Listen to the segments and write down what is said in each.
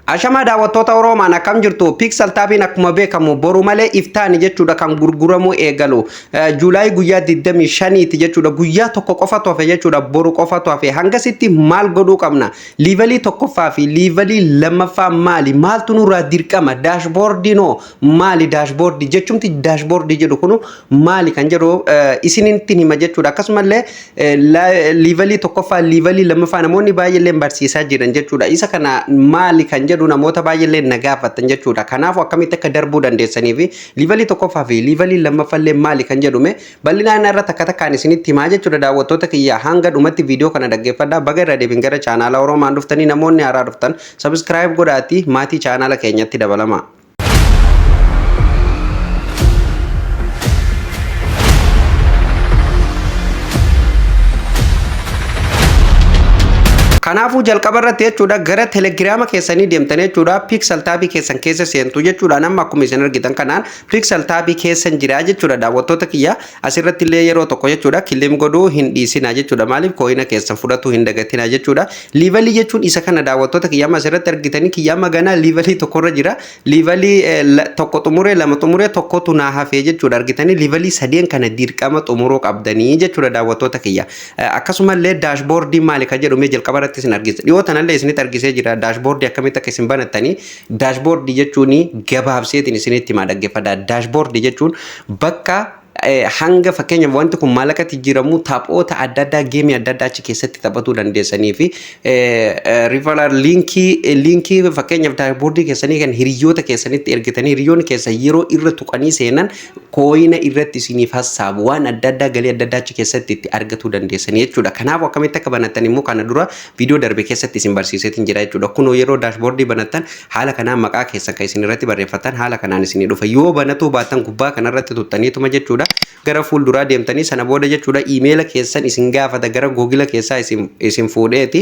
Ashama daawwattoota Oromaan akkam jirtu Pixel Taabiin akkuma beekamu boru malee iftaani jechuudha kan gurguramuu eegalu Juulaay guyyaa 25ti jechuudha guyyaa tokko qofatu hafe jechuudha boru qofatu hafe hangasitti maal godhuu qabna liivalii tokkoffaa fi liivalii lammaffaa maaltu nurraa dirqama daashboordiinoo maali daashboordii jechumti daashboordii jedhu kunu maali kan jedhu isinitti hima jechuudha akkasumallee liivalii tokkoffaa liivalii lammaffaa namoonni baay'eellee barsiisaa jiran jechuudha isa kana maali kan jedhu namoota baay'eellee nagaafatan jechuudha kanaaf akkamitti akka darbuu dandeessanii fi liivalii tokkoffaa fi liivalii lammaffaallee maali kan jedhume bal'inaan irra takka takkaan isinitti himaa jechuudha daawwattoota kiyya hanga dhumatti viidiyoo kana dhaggeeffadhaa baga irra deebiin gara chaanaala Oromaan dhuftanii namoonni haaraa dhuftan subscribe godhaatii maatii chaanaala keenyatti dabalama. Kanaafuu jalqaba irratti jechuudha gara telegiraama keessanii deemtanii jechuudha Pixel Taabii keessan keessa seentu jechuudha nama akkuma isin argitan kanaan Pixel Taabii keessan jira jechuudha daawwattoota kiyya asirratti illee yeroo tokko jechuudha kilim godhuu hin dhiisinaa jechuudha maaliif kooyina keessan fudhatu hin dagatinaa jechuudha liivalii jechuun isa kana daawwattoota kiyya asirratti argitanii kiyya maganaa liivalii tokkorra jira liivalii tokko xumuree lama xumuree tokkotu naa hafee jechuudha argitanii liivalii sadeen kana dirqama xumuruu qabdanii jechuudha daawwattoota kiyya akkasumallee daashboordii maali kan jedhume jalqaba irratti isin argisiisa dhiyoo tanallee isinitti argisee jira daashboordii akkamitti akka isin banattanii daashboordii jechuun gabaabseetiin isinitti himaa dhaggeeffadhaa daashboordii jechuun bakka hanga fakkeenyaaf wanti kun maalaqatti jiramu taphoota adda addaa geemii adda addaa achi keessatti taphatuu dandeessanii fi riifaral liinkii fakkeenyaaf daashboordii keessanii kan hiriyoota keessanitti ergitanii hiriyoonni keessa yeroo irra tuqanii seenan kooyina irratti isiniif hassaabu waan adda addaa galii adda addaa achi keessatti itti argatuu dandeessanii jechuudha kanaaf akkamitti akka banattan immoo kana dura viidiyoo darbe keessatti isin barsiiseetiin jira jechuudha kunoo yeroo daashboordii banattan haala kanaan maqaa keessan kan isin irratti barreeffatan haala kanaan isinii dhufa yoo banatuu baattan gubbaa kanarratti tuttaniituma jechuudha gara fuulduraa deemtanii sana booda jechuudha iimeela keessan isin gaafata gara googila keessaa isin fuudheeti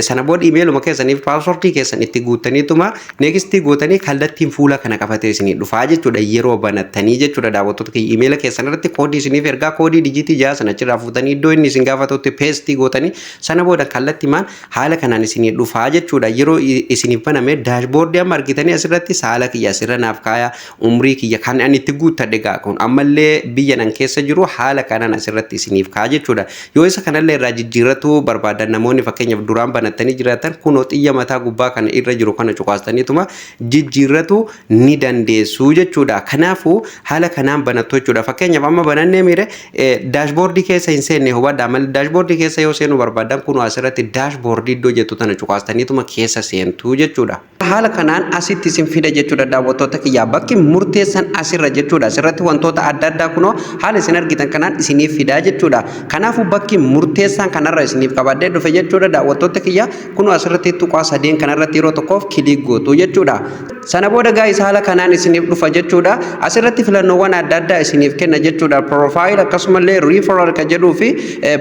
sana booda iimeeluma keessaniif paaswordii keessan itti guutaniituma neekstii gootanii kallattiin fuula kana qabatee isinii dhufaa jechuudha yeroo banattanii jechuudha daawwattoota kiyya iimeela keessan irratti koodii isiniif ergaa koodii dijiitii 6 sana achirraa fuutanii iddoo inni isin gaafatutti peestii gootanii sana booda kallattimaan haala kanaan isinii dhufaa jechuudha yeroo isiniif baname daashboordii amma argitanii asirratti saala kiyya asirra naaf kaaya umrii kiyya kan ani itti guuttadhe gaa kun ammallee biyya nan keessa jiru haala kanaan asirratti isiniif kaa jechuudha yoo isa kanallee irraa jijjiirratu barbaadan namoonni fakkeenyaaf duraan banattanii jiraatan kunoo xiyya mataa gubbaa kana irra jiru kana cuqaastaniituma jijjiirratu ni dandeessu jechuudha kanaafuu haala kanaan banattu jechuudha fakkeenyaaf amma banannee miire daashboordii keessa hin seenne hubadhaa malee daashboordii keessa yoo seenu barbaadan kunoo asirratti daashboordii iddoo jettu tana cuqaastaniituma keessa seentu jechuudha haala kanaan asitti isin fida jechuudha daawwattoota kiyyaa bakki murteessan asirra jechuudha asirratti wantoota adda addaa kunoo haala isin argitan kanaan isiniif fidaa jechuudha kanaafuu bakki murteessaan kanarra isiniif qabadee dhufe jechuudha daawwattoota kiyya kunoo asirratti tuqaa sadeen kanarratti yeroo tokkoof kiliik gootu jechuudha sana booda gaa'is haala kanaan isiniif dhufa jechuudha asirratti filannoowwan adda addaa isiniif kenna jechuudha profaayil akkasumallee riifaral ka jedhuu fi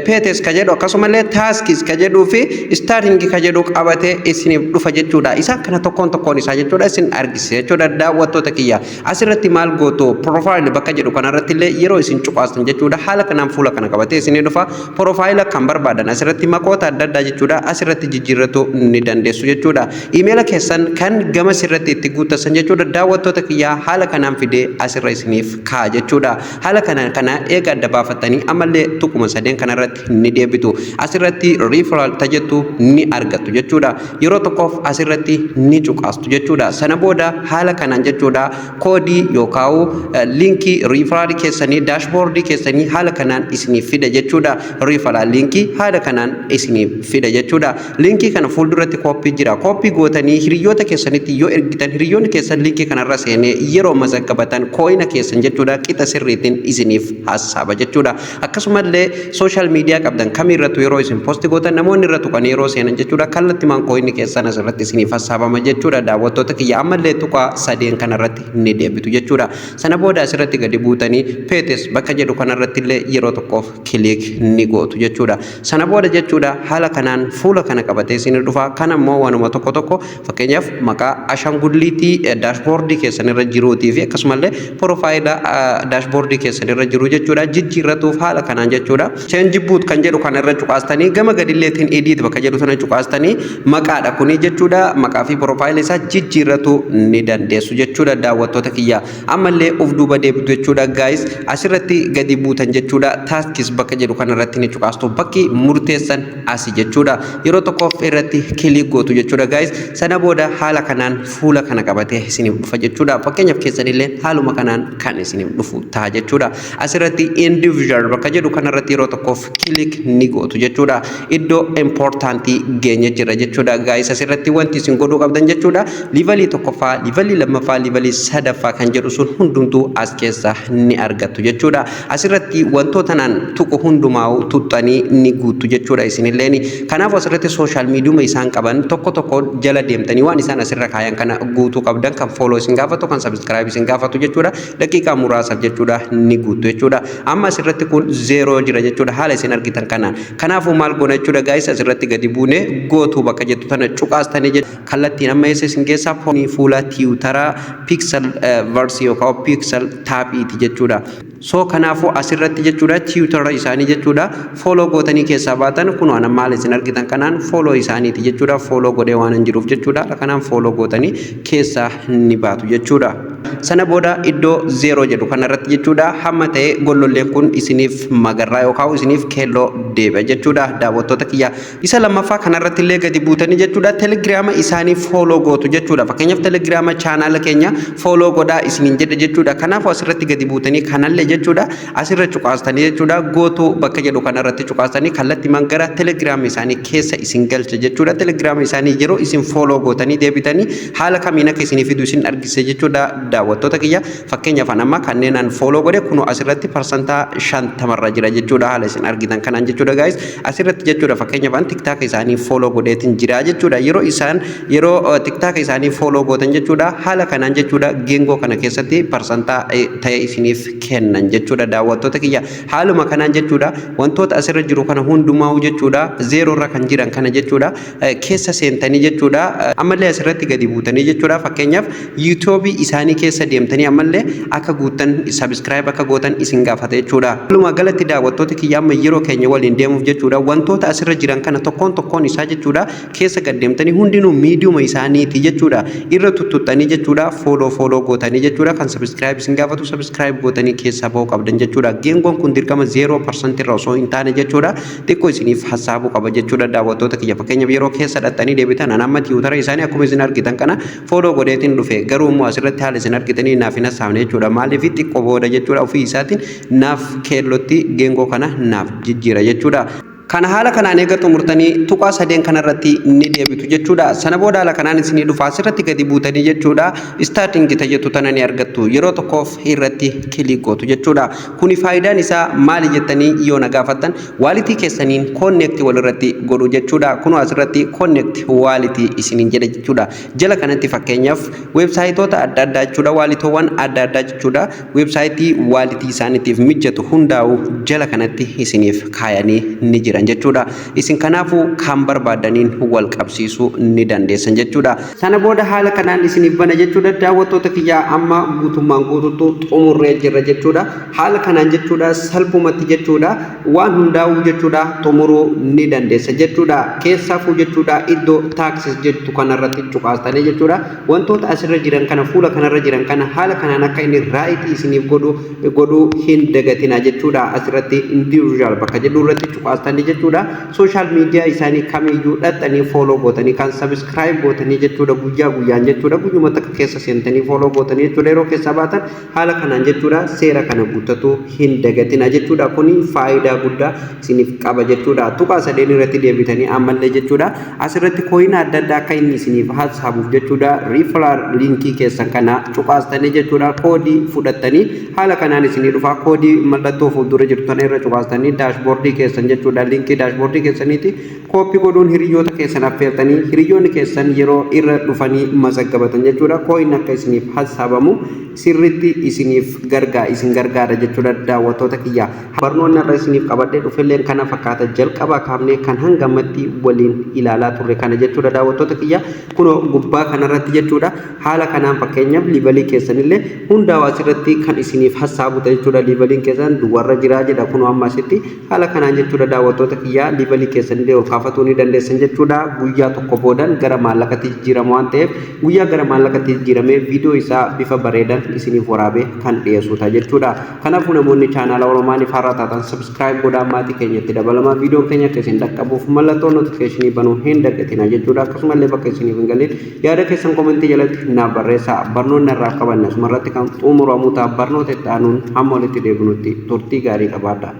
peetes ka jedhu akkasumallee taaskis ka jedhuu fi istaaringi ka jedhu qabatee isiniif dhufa jechuudha isaan kana tokkoon isaa jechuudha isin argisiisa jechuudha daawwattoota kiyya asirratti maal gootu profaayil bakka jedhu kanarratti illee yeroo isin cuqaastan jechuudha haala kanaan fuula kana qabatee isinii dhufa profaayila kan barbaadan asirratti maqoota adda addaa jechuudha asirratti jijjiirratu ni dandeessu jechuudha iimeela keessan kan gama sirratti itti guuttasan jechuudha daawwattoota kiyyaa haala kanaan fidee asirra isiniif kaa jechuudha haala kanaan kana eega adda baafattanii ammallee tuquma sadeen kanarratti ni deebitu asirratti riifaral tajettu ni argattu jechuudha yeroo tokkoof asirratti ni cuqaastu jechuudha sana booda haala kanaan jechuudha koodii yookaan liinkii riifaral keessanii daashboordii keessanii haala kanaan isiniif fida jechuudha riifaral liinkii haala kanaan isiniif fida jechuudha liinkii kana fuulduratti kooppii jira kooppii gootanii hiriyoota keessanitti yoo ergitan hiriyoonni keessan liinkii kanarra seenee yeroo mazaggabatan kooyina keessan jechuudha qixa sirriitiin isiniif hassaaba jechuudha akkasumallee sooshaal miidiyaa qabdan kamirrattu yeroo isin poosti gootan namoonni irra tuqan yeroo seenan jechuudha kallattimaan kooyinni keessan asirratti isiniif hassaabama jechuudha daawwattoota kiyya ammallee tuqaa sadeen kanarratti ni deebitu jechuudha sana booda asirratti gadi buutanii feetes bakka jedhu kanarratti illee yeroo tokkoof kilik ni gootu jechuudha. Sana booda jechuudha haala kanaan fuula kana qabatee isin dhufa. Kana immoo waanuma tokko fakkeenyaaf maqaa ashangulliitii daashboordii keessan irra jiruutii fi akkasumallee profaayila daashboordii keessan irra jiru jechuudha jijjiirratuuf haala kanaan jechuudha. Change boot kan jedhu kana irra cuqaastanii gama gadilleetiin edit bakka jedhu sana cuqaastanii maqaadha kuni jechuudha. Maqaa fi profaayila isaa jijjiirratu ni dandeessu jechuudha daawwattoota kiyya. Ammallee of duuba deebitu jechuudha guys. Asirratti gadi buutan jechuudha taskis bakka jedhu kana irratti ni cuqaastu bakki murteessan asi jechuudha. Yeroo tokkoof irratti kilik gootu jechuudha guys. Sana booda haala kanaan fuula kana qabatee isiniif dhufa jechuudha. Fakkeenyaaf keessanillee haaluma kanaan kan isiniif dhufu ta'a jechuudha. Asirratti individual bakka jedhu kana irratti yeroo tokkoof kilik ni gootu jechuudha. Iddoo importantii geenye jira jechuudha guys. Asirratti wanti isin godhuu qabdan jechuudha. Liivalii tokkoffaa, liivalii lammaffaa, liivalii sadaffaa kan jedhu sun hundumtuu as keessa ni argattu jechuudha. Asirratti wantoota naan tuqu hundumaa tuttanii ni guutu jechuudha isinilleeni. Kanaaf asirratti social media isaan qaban tokko jala deemtanii waan isaan asirra kaayan kana guutuu qabdan kan follow isin gaafatu kan subscribe isin gaafatu jechuudha. Daqiiqaa muraasaaf jechuudha ni guutu jechuudha. Amma asirratti kun 0 jira jechuudha haala isin argitan kanaan. Kanaafuu maal goona jechuudha guys asirratti gadi buune gootuu bakka jettu tana cuqaastanii jechuudha. Kallattiin amma eessa isin keessaa fuula tiwutaraa pixel versi yookaan pixel taapiiti jechuudha. So kanaafuu asirratti jechuudha tiwutara isaanii jechuudha follow gootanii keessaa baatan kun waan maal isin argitan kanaan follow isaaniiti jechuudha. Follow godhee waan hin jiruuf jechuudha kanaan follow gootanii keessaa ni baatu jechuudha. Sana booda iddoo 0 jedhu kanarratti jechuudha hamma ta'e gollolleen kun isiniif magarraa yookaan isiniif keelloo deebi'a jechuudha daawwattoota kiyya. Isa lammaffaa kanarratti illee gadi buutanii jechuudha telegiraama isaanii follow gootu jechuudha. Fakkeenyaaf telegiraama chaanaala keenya follow godhaa isiniin jedha jechuudha. Kanaafuu asirratti gadi buutanii kanallee jechuudha asirra cuqaastanii jechuudha gootu bakka jedhu kanarratti cuqaastanii kallattii mangara telegiraama isaanii keessa isin galcha jechuudha. Telegiraama isaanii yeroo isin follow gootanii deebitanii haala kamiin akka isinii fidu isin argise jechuudha. Daawwattoota kiyya fakkeenyaaf amma kanneen an follow godhe kun asirratti parsantaa 50 jira jechuudha haala isin argitan kanaan jechuudha guys. Asirratti jechuudha fakkeenyaaf an TikTok isaanii follow godheetin jira jechuudha. Yeroo TikTok isaanii follow gootan jechuudha haala kanaan jechuudha geengoo kana keessatti parsantaa ta'e isiniif kennan jechuudha daawwattoota kiyya. Haaluma kanaan jechuudha wantoota asirra jiru kana hundumaa jechuudha 0 irra kan jiran kana jechuudha keessa seentanii jechuudha ammallee asirratti gadi buutanii jechuudha fakkeenyaaf YouTube isaanii keessa deemtanii ammallee akka guutan subscribe akka gootan isin gaafata jechuudha. Walumaa galatti daawwattoota kiyya amma yeroo keenya waliin deemuuf jechuudha wantoota asirra jiran kana tokkoon isaa jechuudha keessa gad deemtanii hundinuu miidiyuma isaaniiti jechuudha irra tuttuttanii jechuudha follow gootanii jechuudha kan subscribe isin gaafatu subscribe gootanii keessa bahuu qabdan jechuudha. Geengoon kun dirqama 0% irra osoo hin taane jechuudha xiqqoo isiniif hasaabuu qaba jechuudha daawwattoota kiyya. Fakkeenyaaf yeroo keessa dhattanii deebitan amma tiwutara isaanii akkuma isin argitan kana follow godheetiin dhufe garuu immoo asirratti haala isin argitanii naaf hin hasaabne jechuudha. Maaliif xiqqoo booda jechuudha ofii isaatiin naaf keellotti geengoo kana naaf jijjiira jechuudha. Kana haala kanaan eega xumurtanii tuqaa sadeen kanarratti ni deebitu jechuudha. Sana booda haala kanaan isinii dhufa asirratti gadi buutanii jechuudha starting jettu tana ni argattu yeroo tokkoof irratti kilik gootu jechuudha. Kuni faayidaan isaa maali jettanii yoo na gaafattan waalitii keessaniin connect walirratti godhu jechuudha. Kun asirratti connect waalitii isiniin jedha jechuudha. Jala kanatti fakkeenyaaf websaayitoota adda addaa jechuudha waalitoowwan adda addaa jechuudha websaayitii waalitii isaaniitiif mijatu hundaa'u jala kanatti isiniif kaayanii ni jira jechuudha. Isin kanaafuu kan barbaadaniin wal qabsiisuu ni dandeessan jechuudha. Sana booda haala kanaan isiniif bana jechuudha daawwattoota kiyyaa amma guutummaan guutuutti xumurree jirra jechuudha. Haala kanaan jechuudha salphumatti jechuudha waan hundaa'uu jechuudha xumuruu ni dandeessa jechuudha. Keessaafuu jechuudha iddoo taaksis jettu kanarratti cuqaastanii jechuudha wantoota asirra jiran kana fuula kanarra jiran kana haala kanaan akka inni raayitii isiniif godhu hin dagatina jechuudha. Asirratti individual bakka jedhu irratti cuqaastanii jechuudha social media isaanii kamiyyuu dhattanii follow gootanii kan subscribe gootanii jechuudha guyyaa guyyaan jechuudha guyyuma takka keessa seentanii follow gootanii jechuudha yeroo keessa baatan haala kanaan jechuudha seera kana guuttatu hin dagatina jechuudha. Kuni faayidaa guddaa isiniif qaba jechuudha. Tuqaa sadeen irratti deebitanii ammallee jechuudha asirratti kooyina adda addaa akka inni isiniif hasaabuuf jechuudha referral linkii keessan kana cuqaastanii jechuudha koodii fudhattanii haala kanaan isinii dhufa koodii mallattoo fuuldura jirtu tana irra cuqaastanii dashboardii keessan jechuudha linkii daashboordii keessaniiti koppii godhuun hiriyoota keessan affeertanii hiriyoonni keessan yeroo irra dhufanii mazaggabatan jechuudha kooyin akka isiniif hasaabamu sirritti isiniif isin gargaara jechuudha daawwattoota kiyya barnoonni irra isiniif qabadhee dhufelleen kana fakkaata jalqaba kaafnee kan hangamatti waliin ilaalaa turre kana jechuudha daawwattoota kiyya kuno gubbaa kanarratti jechuudha haala kanaan fakkeenyaaf liibalii keessanillee hundaa asirratti kan isiniif hasaabu jechuudha liibaliin keessan duwwarra jiraa jedha kuno amma asitti haala kanaan jechuudha daawwattoota kiyya liibalii keessanillee ol kaafatuu ni dandeessan jechuudha guyyaa tokko boodan gara maallaqatti jijjiiramu waan ta'eef guyyaa gara maallaqatti jijjiiramee viidiyoo isaa bifa bareedan isiniif waraabee kan dhiyeessuudha jechuudha kanaafuu namoonni chaanaala Oromaanii faaraa taatan subscribe godhaa maatii keenyatti dabalamaa viidiyoo keenya akka isin dhaqqabuuf mallattoo notifiikeeshinii banuu hin dagatinaa jechuudha akkasumallee bakka isiniif hin galin yaada keessan komentii jalatti naaf barreessaa barnoonni irraa qabanne asumarratti kan xumuramuu ta'a barnoota itti aanuun hamma walitti deebinutti turtii gaarii qabaadhaa.